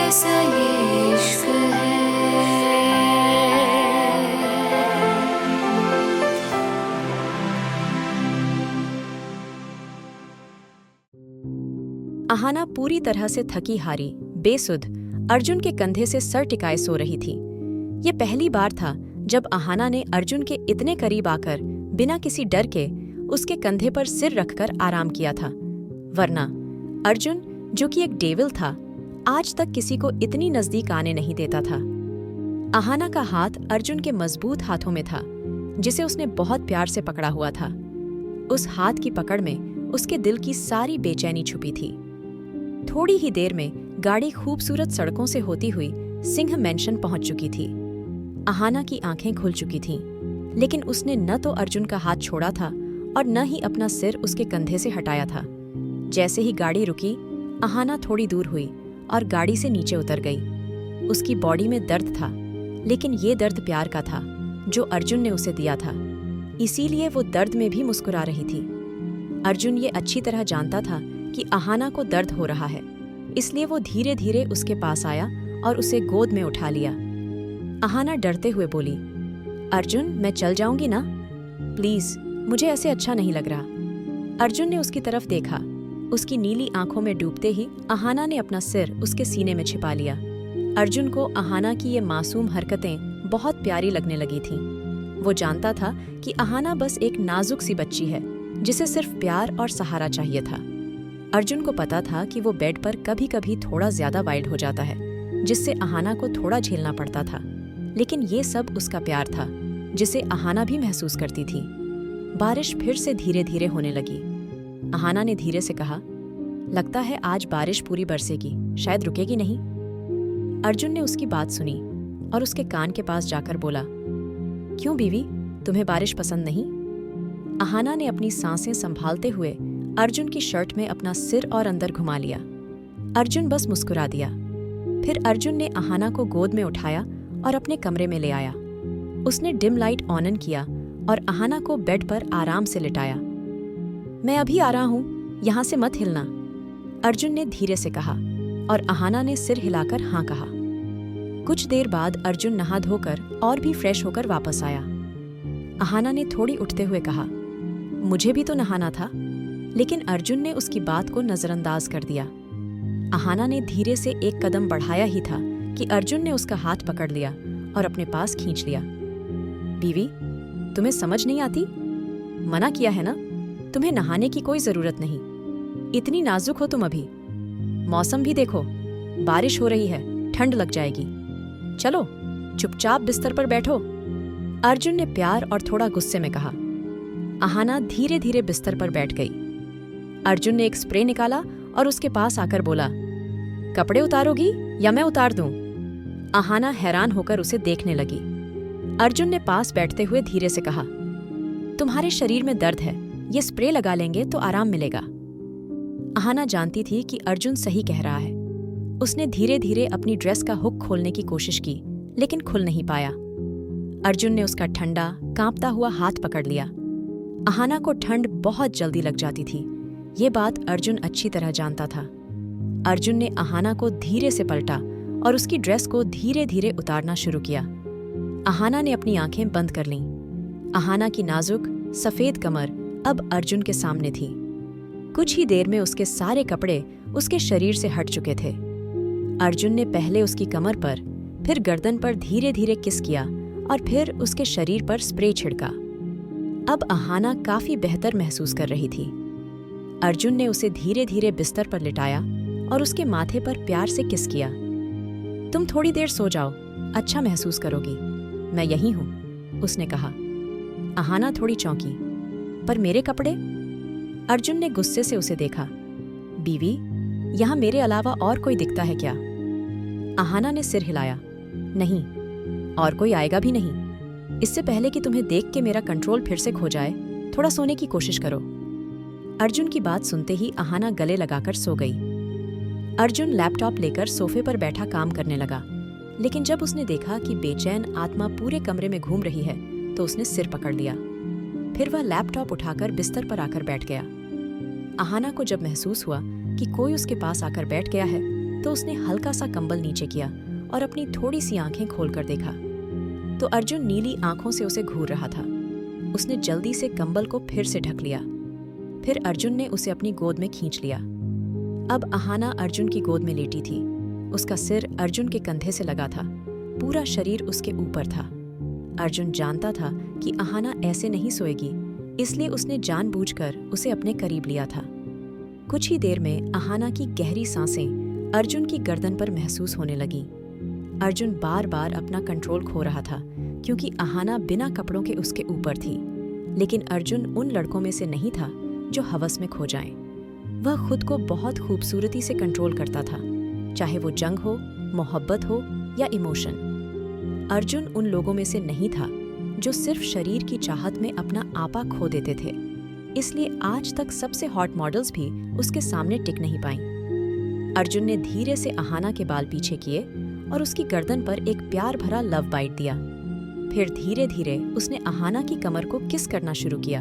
कैसा ये इश्क है। अहाना पूरी तरह से थकी हारी, बेसुध अर्जुन के कंधे से सर टिकाए सो रही थी। ये पहली बार था जब अहाना ने अर्जुन के इतने करीब आकर बिना किसी डर के उसके कंधे पर सिर रखकर आराम किया था। वरना अर्जुन, जो कि एक डेविल था, आज तक किसी को इतनी नजदीक आने नहीं देता था। अहाना का हाथ अर्जुन के मजबूत हाथों में था, जिसे उसने बहुत प्यार से पकड़ा हुआ था। उस हाथ की पकड़ में उसके दिल की सारी बेचैनी छुपी थी। थोड़ी ही देर में गाड़ी खूबसूरत सड़कों से होती हुई सिंह मैंशन पहुंच चुकी थी। अहाना की आंखें खुल चुकी थीं, लेकिन उसने न तो अर्जुन का हाथ छोड़ा था और न ही अपना सिर उसके कंधे से हटाया था। जैसे ही गाड़ी रुकी, अहाना थोड़ी दूर हुई और गाड़ी से नीचे उतर गई। उसकी बॉडी में दर्द था, लेकिन ये दर्द प्यार का था जो अर्जुन ने उसे दिया था। इसीलिए वो दर्द में भी मुस्कुरा रही थी। अर्जुन ये अच्छी तरह जानता था कि अहाना को दर्द हो रहा है, इसलिए वो धीरे धीरे उसके पास आया और उसे गोद में उठा लिया। अहाना डरते हुए बोली, अर्जुन, मैं चल जाऊंगी ना? प्लीज, मुझे ऐसे अच्छा नहीं लग रहा। अर्जुन ने उसकी तरफ देखा। उसकी नीली आंखों में डूबते ही अहाना ने अपना सिर उसके सीने में छिपा लिया। अर्जुन को अहाना की ये मासूम हरकतें बहुत प्यारी लगने लगी थीं। वो जानता था कि अहाना बस एक नाजुक सी बच्ची है, जिसे सिर्फ प्यार और सहारा चाहिए था। अर्जुन को पता था कि वो बेड पर कभी कभी थोड़ा ज्यादा वाइल्ड हो जाता है, जिससे अहाना को थोड़ा झेलना पड़ता था, लेकिन ये सब उसका प्यार था, जिसे अहाना भी महसूस करती थी। बारिश फिर से धीरे धीरे होने लगी। अहाना ने धीरे से कहा, लगता है आज बारिश पूरी बरसेगी, शायद रुकेगी नहीं। अर्जुन ने उसकी बात सुनी और उसके कान के पास जाकर बोला, क्यों बीवी, तुम्हें बारिश पसंद नहीं? अहाना ने अपनी सांसें संभालते हुए अर्जुन की शर्ट में अपना सिर और अंदर घुमा लिया। अर्जुन बस मुस्कुरा दिया। फिर अर्जुन ने अहाना को गोद में उठाया और अपने कमरे में ले आया। उसने डिम लाइट ऑन किया और अहाना को बेड पर आराम से लिटाया। मैं अभी आ रहा हूँ, यहाँ से मत हिलना, अर्जुन ने धीरे से कहा और अहाना ने सिर हिलाकर हाँ कहा। कुछ देर बाद अर्जुन नहा धोकर और भी फ्रेश होकर वापस आया। अहाना ने थोड़ी उठते हुए कहा, मुझे भी तो नहाना था, लेकिन अर्जुन ने उसकी बात को नजरअंदाज कर दिया। अहाना ने धीरे से एक कदम बढ़ाया ही था कि अर्जुन ने उसका हाथ पकड़ लिया और अपने पास खींच लिया। बीवी, तुम्हें समझ नहीं आती? मना किया है ना, तुम्हें नहाने की कोई जरूरत नहीं। इतनी नाजुक हो तुम अभी। मौसम भी देखो, बारिश हो रही है, ठंड लग जाएगी। चलो चुपचाप बिस्तर पर बैठो, अर्जुन ने प्यार और थोड़ा गुस्से में कहा। अहाना धीरे धीरे बिस्तर पर बैठ गई। अर्जुन ने एक स्प्रे निकाला और उसके पास आकर बोला, कपड़े उतारोगी या मैं उतार दूं? अहाना हैरान होकर उसे देखने लगी। अर्जुन ने पास बैठते हुए धीरे से कहा, तुम्हारे शरीर में दर्द है, ये स्प्रे लगा लेंगे तो आराम मिलेगा। अहाना जानती थी कि अर्जुन सही कह रहा है। उसने धीरे धीरे अपनी ड्रेस का हुक खोलने की कोशिश की, लेकिन खुल नहीं पाया। अर्जुन ने उसका ठंडा, कांपता हुआ हाथ पकड़ लिया। अहाना को ठंड बहुत जल्दी लग जाती थी। ये बात अर्जुन अच्छी तरह जानता था। अर्जुन ने अहाना को धीरे से पलटा और उसकी ड्रेस को धीरे धीरे उतारना शुरू किया। अहाना ने अपनी आंखें बंद कर लीं। अहाना की नाजुक, सफेद कमर अब अर्जुन के सामने थी। कुछ ही देर में उसके सारे कपड़े उसके शरीर से हट चुके थे। अर्जुन ने पहले उसकी कमर पर, फिर गर्दन पर धीरे धीरे किस किया और फिर उसके शरीर पर स्प्रे छिड़का। अब अहाना काफी बेहतर महसूस कर रही थी। अर्जुन ने उसे धीरे धीरे बिस्तर पर लिटाया और उसके माथे पर प्यार से किस किया। तुम थोड़ी देर सो जाओ, अच्छा महसूस करोगी, मैं यहीं हूं, उसने कहा। अहाना थोड़ी चौंकी, पर मेरे कपड़े? अर्जुन ने गुस्से से उसे देखा। बीवी, यहां मेरे अलावा और कोई दिखता है क्या? अहाना ने सिर हिलाया। नहीं, और कोई आएगा भी नहीं। इससे पहले कि तुम्हें देख के मेरा कंट्रोल फिर से खो जाए, थोड़ा सोने की कोशिश करो। अर्जुन की बात सुनते ही अहाना गले लगाकर सो गई। अर्जुन लैपटॉप लेकर सोफे पर बैठा काम करने लगा, लेकिन जब उसने देखा कि बेचैन आत्मा पूरे कमरे में घूम रही है तो उसने सिर पकड़ लिया। फिर वह लैपटॉप उठाकर बिस्तर पर आकर बैठ गया। अहाना को जब महसूस हुआ कि कोई उसके पास आकर बैठ गया है तो उसने हल्का सा कंबल नीचे किया और अपनी थोड़ी सी आंखें खोलकर देखा तो अर्जुन नीली आंखों से उसे घूर रहा था। उसने जल्दी से कंबल को फिर से ढक लिया। फिर अर्जुन ने उसे अपनी गोद में खींच लिया। अब अहाना अर्जुन की गोद में लेटी थी। उसका सिर अर्जुन के कंधे से लगा था, पूरा शरीर उसके ऊपर था। अर्जुन जानता था कि अहाना ऐसे नहीं सोएगी, इसलिए उसने जानबूझकर उसे अपने करीब लिया था। कुछ ही देर में अहाना की गहरी सांसें अर्जुन की गर्दन पर महसूस होने लगीं। अर्जुन बार बार अपना कंट्रोल खो रहा था क्योंकि अहाना बिना कपड़ों के उसके ऊपर थी। लेकिन अर्जुन उन लड़कों में से नहीं था जो हवस में खो जाएं। वह खुद को बहुत खूबसूरती से कंट्रोल करता था, चाहे वो जंग हो, मोहब्बत हो या इमोशन। अर्जुन उन लोगों में से नहीं था जो सिर्फ शरीर की चाहत में अपना आपा खो देते थे। इसलिए आज तक सबसे हॉट मॉडल्स भी उसके सामने टिक नहीं पाईं। अर्जुन ने धीरे से अहाना के बाल पीछे किए और उसकी गर्दन पर एक प्यार भरा लव बाइट दिया। फिर धीरे धीरे उसने अहाना की कमर को किस करना शुरू किया।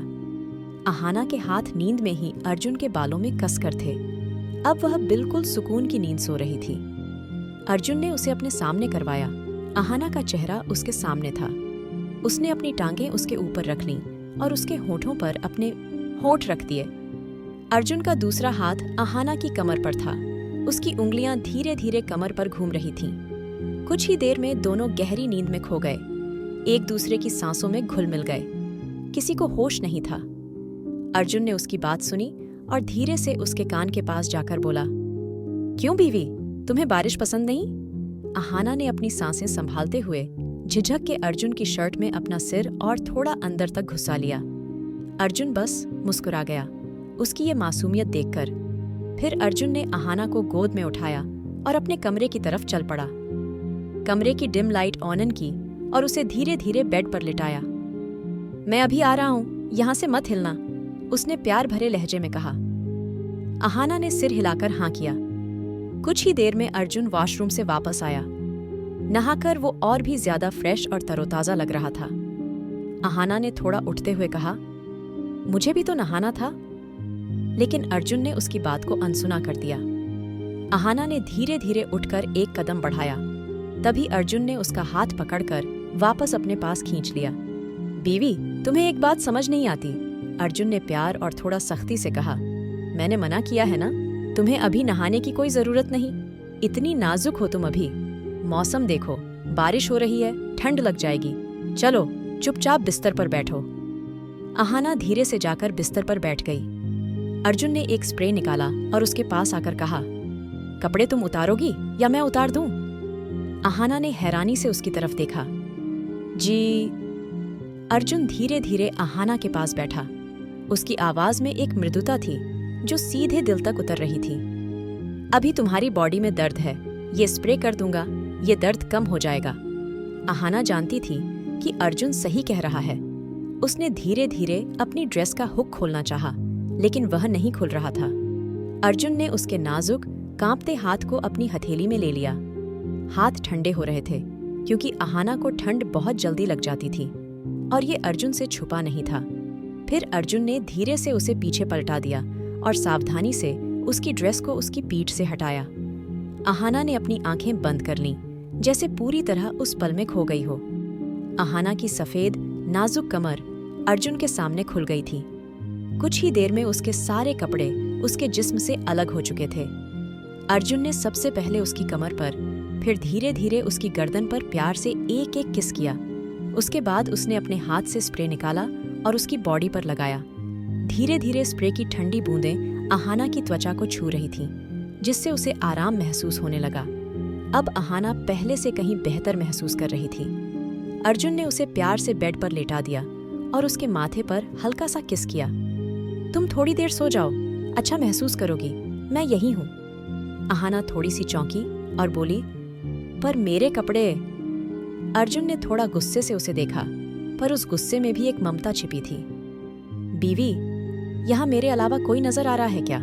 अहाना के हाथ नींद में ही अर्जुन के बालों में कसकर थे। अब वह बिल्कुल सुकून की नींद सो रही थी। अर्जुन ने उसे अपने सामने करवाया। अहाना का चेहरा उसके सामने था। उसने अपनी टांगें उसके ऊपर रख लीं और उसके होठों पर अपने होठ रख दिए। अर्जुन का दूसरा हाथ अहाना की कमर पर था। उसकी उंगलियां धीरे धीरे कमर पर घूम रही थीं। कुछ ही देर में दोनों गहरी नींद में खो गए, एक दूसरे की सांसों में घुल मिल गए। किसी को होश नहीं था। अर्जुन ने उसकी बात सुनी और धीरे से उसके कान के पास जाकर बोला, क्यों बीवी, तुम्हें बारिश पसंद नहीं? अहाना ने अपनी सांसें संभालते हुए झिझक के अर्जुन की शर्ट में अपना सिर और थोड़ा अंदर तक घुसा लिया। अर्जुन बस मुस्कुरा गया उसकी ये मासूमियत देखकर। फिर अर्जुन ने अहाना को गोद में उठाया और अपने कमरे की तरफ चल पड़ा। कमरे की डिम लाइट ऑन की और उसे धीरे धीरे बेड पर लिटाया। मैं अभी आ रहा हूं, यहां से मत हिलना, उसने प्यार भरे लहजे में कहा। अहाना ने सिर हिलाकर हाँ किया। कुछ ही देर में अर्जुन वॉशरूम से वापस आया। नहाकर वो और भी ज्यादा फ्रेश और तरोताजा लग रहा था। अहाना ने थोड़ा उठते हुए कहा, मुझे भी तो नहाना था। लेकिन अर्जुन ने उसकी बात को अनसुना कर दिया। अहाना ने धीरे धीरे उठकर एक कदम बढ़ाया। तभी अर्जुन ने उसका हाथ पकड़कर वापस अपने पास खींच लिया। बीवी, तुम्हें एक बात समझ नहीं आती, अर्जुन ने प्यार और थोड़ा सख्ती से कहा। मैंने मना किया है ना, तुम्हें अभी नहाने की कोई जरूरत नहीं। इतनी नाजुक हो तुम अभी। मौसम देखो, बारिश हो रही है, ठंड लग जाएगी। चलो चुपचाप बिस्तर पर बैठो। अहाना धीरे से जाकर बिस्तर पर बैठ गई। अर्जुन ने एक स्प्रे निकाला और उसके पास आकर कहा, कपड़े तुम उतारोगी या मैं उतार दूं? अहाना ने हैरानी से उसकी तरफ देखा। जी। अर्जुन धीरे धीरे अहाना के पास बैठा। उसकी आवाज में एक मृदुता थी जो सीधे दिल तक उतर रही थी। अभी तुम्हारी बॉडी में दर्द है, ये स्प्रे कर दूंगा, ये दर्द कम हो जाएगा। अहाना जानती थी कि अर्जुन सही कह रहा है। उसने धीरे धीरे अपनी ड्रेस का हुक खोलना चाहा, लेकिन वह नहीं खुल रहा था। अर्जुन ने उसके नाजुक कांपते हाथ को अपनी हथेली में ले लिया। हाथ ठंडे हो रहे थे क्योंकि अहाना को ठंड बहुत जल्दी लग जाती थी और ये अर्जुन से छुपा नहीं था। फिर अर्जुन ने धीरे से उसे पीछे पलटा दिया और सावधानी से उसकी ड्रेस को उसकी पीठ से हटाया। अहाना ने अपनी आंखें बंद कर लीं, जैसे पूरी तरह उस पल में खो गई हो। अहाना की सफेद नाजुक कमर अर्जुन के सामने खुल गई थी। कुछ ही देर में उसके सारे कपड़े उसके जिस्म से अलग हो चुके थे। अर्जुन ने सबसे पहले उसकी कमर पर, फिर धीरे धीरे उसकी गर्दन पर प्यार से एक एक किस किया। उसके बाद उसने अपने हाथ से स्प्रे निकाला और उसकी बॉडी पर लगाया। धीरे धीरे स्प्रे की ठंडी बूंदें अहाना की त्वचा को छू रही थीं, जिससे उसे आराम महसूस होने लगा। अब अहाना पहले से कहीं बेहतर महसूस कर रही थी। अर्जुन ने उसे प्यार से बेड पर लेटा दिया और उसके माथे पर हल्का सा किस किया। तुम थोड़ी देर सो जाओ, अच्छा महसूस करोगी, मैं यही हूँ। अहाना थोड़ी सी चौंकी और बोली, पर मेरे कपड़े। अर्जुन ने थोड़ा गुस्से से उसे देखा, पर उस गुस्से में भी एक ममता छिपी थी। बीवी, यहाँ मेरे अलावा कोई नजर आ रहा है क्या?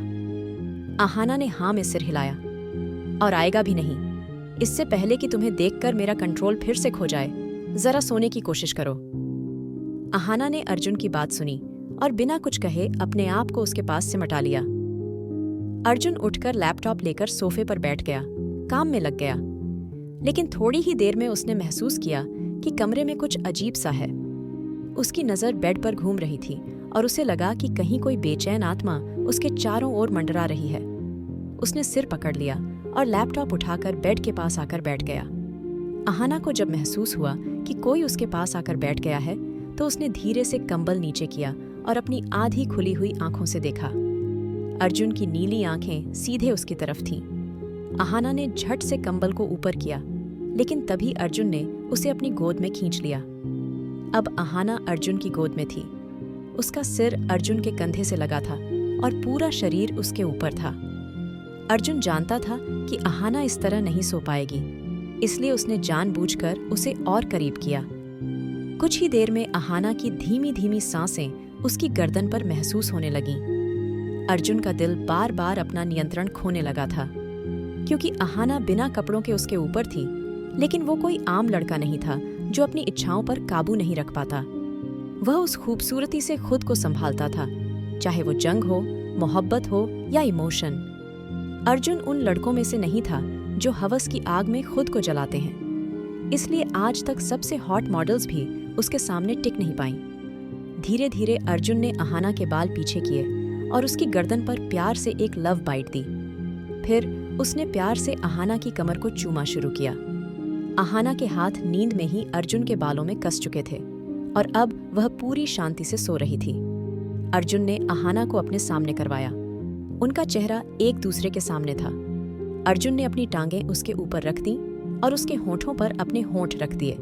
अहाना ने हाँ में सिर हिलाया। और आएगा भी नहीं। इससे पहले कि तुम्हें देखकर मेरा कंट्रोल फिर से खो जाए, जरा सोने की कोशिश करो। अहाना ने अर्जुन की बात सुनी और बिना कुछ कहे अपने आप को उसके पास सिमटा लिया। अर्जुन उठकर लैपटॉप लेकर सोफे पर बैठ गया। काम में लग गया। लेकिन थोड़ी ही देर में उसने महसूस किया कि कमरे में कुछ अजीब सा है। उसकी नज़र बेड पर घूम रही थी और उसे लगा कि कहीं कोई बेचैन आत्मा उसके चारों ओर मंडरा रही है। उसने सिर पकड़ लिया और लैपटॉप उठाकर बेड के पास आकर बैठ गया। अहाना को जब महसूस हुआ कि कोई उसके पास आकर बैठ गया है तो उसने धीरे से कंबल नीचे किया और अपनी आधी खुली हुई आंखों से देखा। अर्जुन की नीली आंखें सीधे उसकी तरफ थीं। अहाना ने झट से कंबल को ऊपर किया, लेकिन तभी अर्जुन ने उसे अपनी गोद में खींच लिया। अब अहाना अर्जुन की गोद में थी। उसका सिर अर्जुन के कंधे से लगा था और पूरा शरीर उसके ऊपर था। अर्जुन जानता था कि अहाना इस तरह नहीं सो पाएगी, इसलिए उसने जानबूझकर उसे और करीब किया। कुछ ही देर में अहाना की धीमी धीमी सांसें उसकी गर्दन पर महसूस होने लगीं। अर्जुन का दिल बार बार अपना नियंत्रण खोने लगा था, क्योंकि अहाना बिना कपड़ों के उसके ऊपर थी, लेकिन वो कोई आम लड़का नहीं था जो अपनी इच्छाओं पर काबू नहीं रख पाता। वह उस खूबसूरती से खुद को संभालता था, चाहे वो जंग हो, मोहब्बत हो या इमोशन। अर्जुन उन लड़कों में से नहीं था जो हवस की आग में खुद को जलाते हैं, इसलिए आज तक सबसे हॉट मॉडल्स भी उसके सामने टिक नहीं पाईं। धीरे धीरे अर्जुन ने अहाना के बाल पीछे किए और उसकी गर्दन पर प्यार से एक लव बाइट दी। फिर उसने प्यार से अहाना की कमर को चूमा शुरू किया। अहाना के हाथ नींद में ही अर्जुन के बालों में कस चुके थे और अब वह पूरी शांति से सो रही थी। अर्जुन ने अहाना को अपने सामने करवाया। उनका चेहरा एक दूसरे के सामने था। अर्जुन ने अपनी टांगें उसके ऊपर रख दी और उसके होठों पर अपने होंठ रख दिए।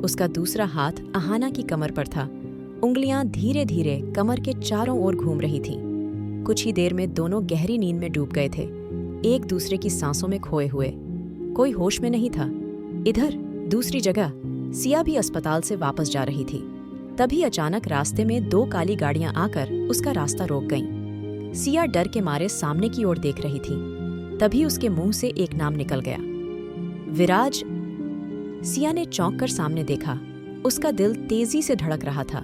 उसका दूसरा हाथ अहाना की कमर पर था। उंगलियां धीरे धीरे कमर के चारों ओर घूम रही थीं। कुछ ही देर में दोनों गहरी नींद में डूब गए थे, एक दूसरे की सांसों में खोए हुए। कोई होश में नहीं था। इधर दूसरी जगह सिया भी अस्पताल से वापस जा रही थी। तभी अचानक रास्ते में दो काली गाड़ियां आकर उसका रास्ता रोक गईं। सिया डर के मारे सामने की ओर देख रही थी। तभी उसके मुंह से एक नाम निकल गया, विराज। सिया ने चौंक कर सामने देखा। उसका दिल तेजी से धड़क रहा था।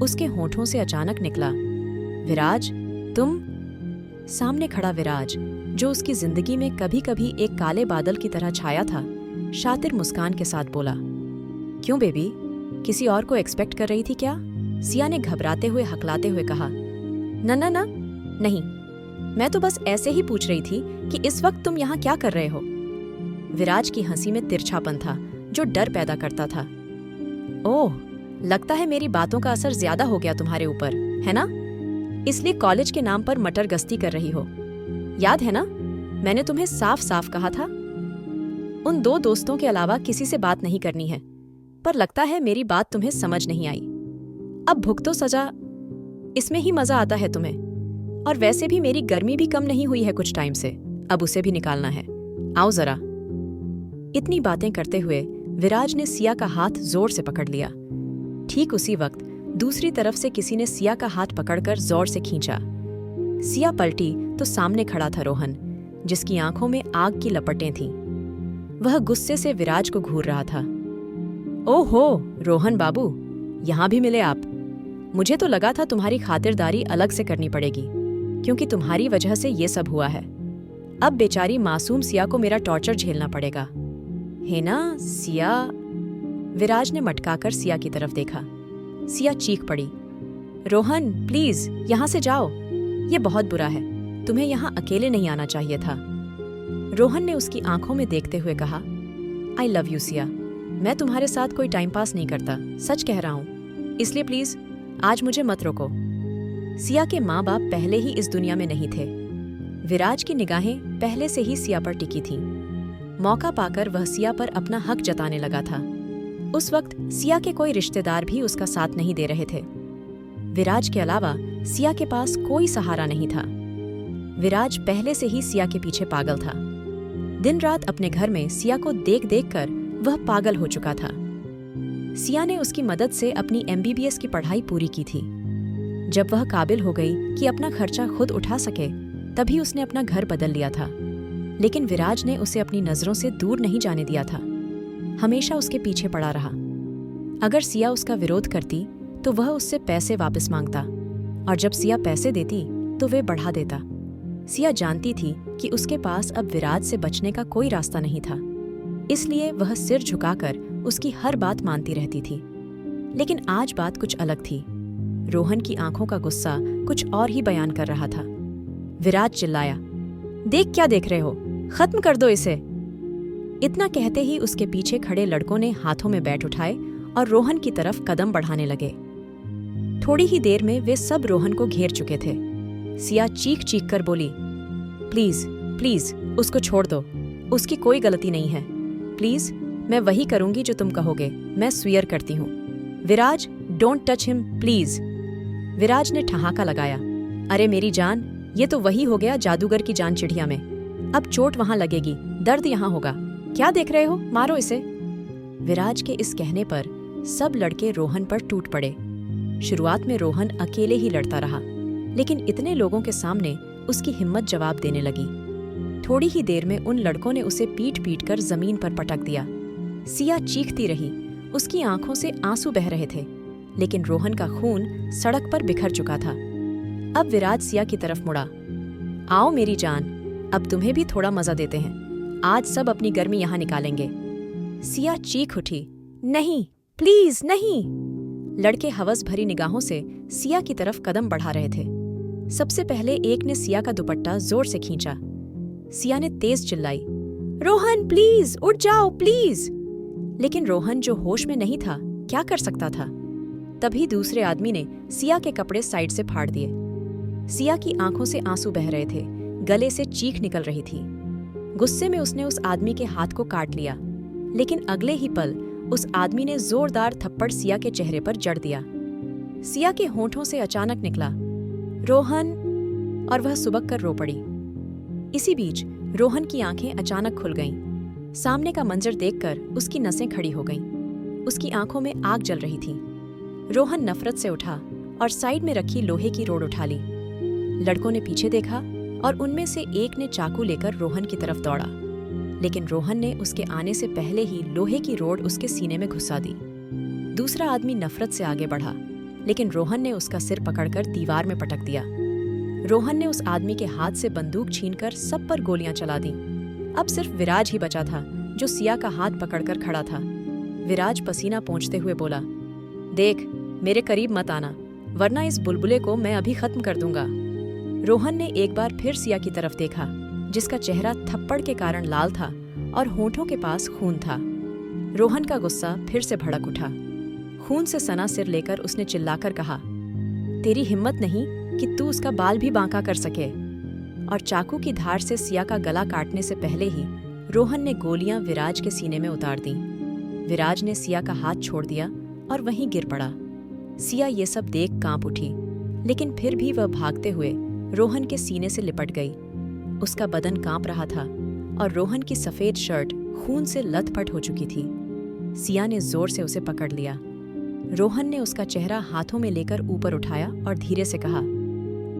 उसके होठों से अचानक निकला, विराज तुम। सामने खड़ा विराज, जो उसकी जिंदगी में कभी कभी एक काले बादल की तरह छाया था, शातिर मुस्कान के साथ बोला, क्यों बेबी, किसी और को एक्सपेक्ट कर रही थी क्या? सिया ने घबराते हुए हकलाते हुए कहा, ना ना ना, नहीं, मैं तो बस ऐसे ही पूछ रही थी कि इस वक्त तुम यहाँ क्या कर रहे हो। विराज की हंसी में तिरछापन था जो डर पैदा करता था। ओह, लगता है मेरी बातों का असर ज्यादा हो गया तुम्हारे ऊपर, है ना? इसलिए कॉलेज के नाम पर मटर गश्ती कर रही हो। याद है ना, मैंने तुम्हें साफ साफ कहा था उन दो दोस्तों के अलावा किसी से बात नहीं करनी है। पर लगता है मेरी बात तुम्हें समझ नहीं आई। अब भुगतो सजा, इसमें ही मजा आता है तुम्हें। और वैसे भी मेरी गर्मी भी कम नहीं हुई है कुछ टाइम से, अब उसे भी निकालना है। आओ जरा। इतनी बातें करते हुए विराज ने सिया का हाथ जोर से पकड़ लिया। ठीक उसी वक्त दूसरी तरफ से किसी ने सिया का हाथ पकड़कर जोर से खींचा। सिया पलटी तो सामने खड़ा था रोहन, जिसकी आंखों में आग की लपटें थीं। वह गुस्से से विराज को घूर रहा था। ओहो रोहन बाबू, यहाँ भी मिले आप। मुझे तो लगा था तुम्हारी खातिरदारी अलग से करनी पड़ेगी, क्योंकि तुम्हारी वजह से ये सब हुआ है। अब बेचारी मासूम सिया को मेरा टॉर्चर झेलना पड़ेगा, है ना सिया? विराज ने मटकाकर सिया की तरफ देखा। सिया चीख पड़ी, रोहन प्लीज यहाँ से जाओ, ये बहुत बुरा है, तुम्हें यहाँ अकेले नहीं आना चाहिए था। रोहन ने उसकी आंखों में देखते हुए कहा, आई लव यू सिया, मैं तुम्हारे साथ कोई टाइम पास नहीं करता, सच कह रहा हूँ, इसलिए प्लीज आज मुझे मत रोको। सिया के माँ बाप पहले ही इस दुनिया में नहीं थे। विराज की निगाहें पहले से ही सिया पर टिकी थीं। मौका पाकर वह सिया पर अपना हक जताने लगा था। उस वक्त सिया के कोई रिश्तेदार भी उसका साथ नहीं दे रहे थे। विराज के अलावा सिया के पास कोई सहारा नहीं था। विराज पहले से ही सिया के पीछे पागल था। दिन रात अपने घर में सिया को देख देख कर वह पागल हो चुका था। सिया ने उसकी मदद से अपनी MBBS की पढ़ाई पूरी की थी। जब वह काबिल हो गई कि अपना खर्चा खुद उठा सके, तभी उसने अपना घर बदल लिया था। लेकिन विराज ने उसे अपनी नजरों से दूर नहीं जाने दिया था, हमेशा उसके पीछे पड़ा रहा। अगर सिया उसका विरोध करती तो वह उससे पैसे वापस मांगता, और जब सिया पैसे देती तो वे बढ़ा देता। सिया जानती थी कि उसके पास अब विराज से बचने का कोई रास्ता नहीं था, इसलिए वह सिर झुकाकर उसकी हर बात मानती रहती थी। लेकिन आज बात कुछ अलग थी। रोहन की आंखों का गुस्सा कुछ और ही बयान कर रहा था। विराज चिल्लाया, देख क्या देख रहे हो, खत्म कर दो इसे। इतना कहते ही उसके पीछे खड़े लड़कों ने हाथों में बैट उठाए और रोहन की तरफ कदम बढ़ाने लगे। थोड़ी ही देर में वे सब रोहन को घेर चुके थे। सिया चीख चीख कर बोली, प्लीज प्लीज उसको छोड़ दो, उसकी कोई गलती नहीं है। प्लीज, मैं वही करूंगी जो तुम कहोगे, मैं स्वीयर करती हूँ। विराज, डोंट टच हिम प्लीज। विराज ने ठहाका लगाया, अरे मेरी जान, ये तो वही हो गया जादूगर की जान चिड़िया में। अब चोट वहां लगेगी, दर्द यहाँ होगा। क्या देख रहे हो, मारो इसे। विराज के इस कहने पर सब लड़के रोहन पर टूट पड़े। शुरुआत में रोहन अकेले ही लड़ता रहा, लेकिन इतने लोगों के सामने उसकी हिम्मत जवाब देने लगी। थोड़ी ही देर में उन लड़कों ने उसे पीट पीट कर जमीन पर पटक दिया। सिया चीखती रही, उसकी आंखों से आंसू बह रहे थे, लेकिन रोहन का खून सड़क पर बिखर चुका था। अब विराज सिया की तरफ मुड़ा, आओ मेरी जान, अब तुम्हें भी थोड़ा मजा देते हैं। आज सब अपनी गर्मी यहाँ निकालेंगे। सिया चीख उठी, नहीं, प्लीज नहीं। लड़के हवस भरी निगाहों से सिया की तरफ कदम बढ़ा रहे थे। सबसे पहले एक ने सिया का दुपट्टा जोर से खींचा। सिया ने तेज चिल्लाई, रोहन प्लीज उठ जाओ प्लीज। लेकिन रोहन, जो होश में नहीं था, क्या कर सकता था। तभी दूसरे आदमी ने सिया के कपड़े साइड से फाड़ दिए। सिया की आंखों से आंसू बह रहे थे, गले से चीख निकल रही थी। गुस्से में उसने उस आदमी के हाथ को काट लिया, लेकिन अगले ही पल उस आदमी ने जोरदार थप्पड़ सिया के चेहरे पर जड़ दिया। सिया के होंठों से अचानक निकला, रोहन, और वह सुबक कर रो पड़ी। इसी बीच रोहन की आंखें अचानक खुल गईं। सामने का मंजर देखकर उसकी नसें खड़ी हो गईं। उसकी आंखों में आग जल रही थी। रोहन नफरत से उठा और साइड में रखी लोहे की रोड उठा ली। लड़कों ने पीछे देखा और उनमें से एक ने चाकू लेकर रोहन की तरफ दौड़ा, लेकिन रोहन ने उसके आने से पहले ही लोहे की रोड उसके सीने में घुसा दी। दूसरा आदमी नफरत से आगे बढ़ा, लेकिन रोहन ने उसका सिर पकड़कर दीवार में पटक दिया। रोहन ने उस आदमी के हाथ से बंदूक छीनकर सब पर गोलियां चला दी। अब सिर्फ विराज ही बचा था, जो सिया का हाथ पकड़कर खड़ा था। विराज पसीना पोंछते हुए बोला, देख, मेरे करीब मत आना, वरना इस बुलबुले को मैं अभी खत्म कर दूंगा। रोहन ने एक बार फिर सिया की तरफ देखा, जिसका चेहरा थप्पड़ के कारण लाल था और होंठों के पास खून था। रोहन का गुस्सा फिर से भड़क उठा। खून से सना सिर लेकर उसने चिल्लाकर कहा, तेरी हिम्मत नहीं कि तू उसका बाल भी बांका कर सके। और चाकू की धार से सिया का गला काटने से पहले ही रोहन ने गोलियां विराज के सीने में उतार दी। विराज ने सिया का हाथ छोड़ दिया और वहीं गिर पड़ा। सिया ये सब देख कांप उठी, लेकिन फिर भी वह भागते हुए रोहन के सीने से लिपट गई। उसका बदन कांप रहा था और रोहन की सफेद शर्ट खून से लथपथ हो चुकी थी। सिया ने जोर से उसे पकड़ लिया। रोहन ने उसका चेहरा हाथों में लेकर ऊपर उठाया और धीरे से कहा,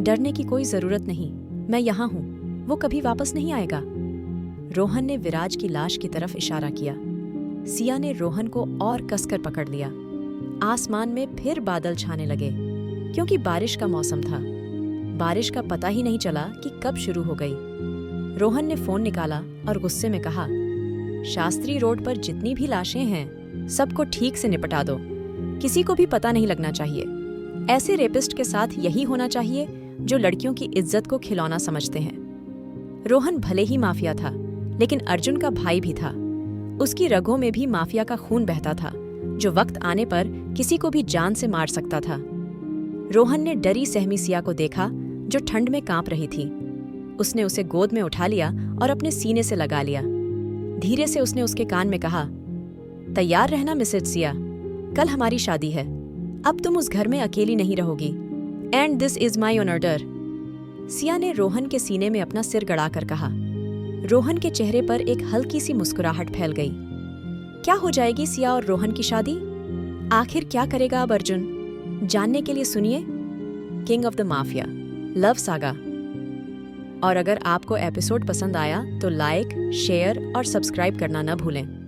डरने की कोई जरूरत नहीं, मैं यहाँ हूँ, वो कभी वापस नहीं आएगा। रोहन ने विराज की लाश की तरफ इशारा किया। सिया ने रोहन को और कसकर पकड़ लिया। आसमान में फिर बादल छाने लगे, क्योंकि बारिश का मौसम था। बारिश का पता ही नहीं चला कि कब शुरू हो गई। रोहन ने फोन निकाला और गुस्से में कहा, शास्त्री रोड पर जितनी भी लाशें हैं, सबको ठीक से निपटा दो, किसी को भी पता नहीं लगना चाहिए। ऐसे रेपिस्ट के साथ यही होना चाहिए जो लड़कियों की इज्जत को खिलौना समझते हैं। रोहन भले ही माफिया था, लेकिन अर्जुन का भाई भी था। उसकी रगों में भी माफिया का खून बहता था, जो वक्त आने पर किसी को भी जान से मार सकता था। रोहन ने डरी सहमी सिया को देखा, जो ठंड में कांप रही थी। उसने उसे गोद में उठा लिया और अपने सीने से लगा लिया। धीरे से उसने उसके कान में कहा, तैयार रहना मिसेज सिया, कल हमारी शादी है। अब तुम उस घर में अकेली नहीं रहोगी। And this is my order. Siya ने रोहन के सीने में अपना सिर गड़ाकर कहा। रोहन के चेहरे पर एक हल्की सी मुस्कुराहट फैल गई। क्या हो जाएगी सिया और रोहन की शादी? आखिर क्या करेगा अब अर्जुन? जानने के लिए सुनिए king of the mafia love saga. और अगर आपको एपिसोड पसंद आया तो लाइक, शेयर और सब्सक्राइब करना न भूलें।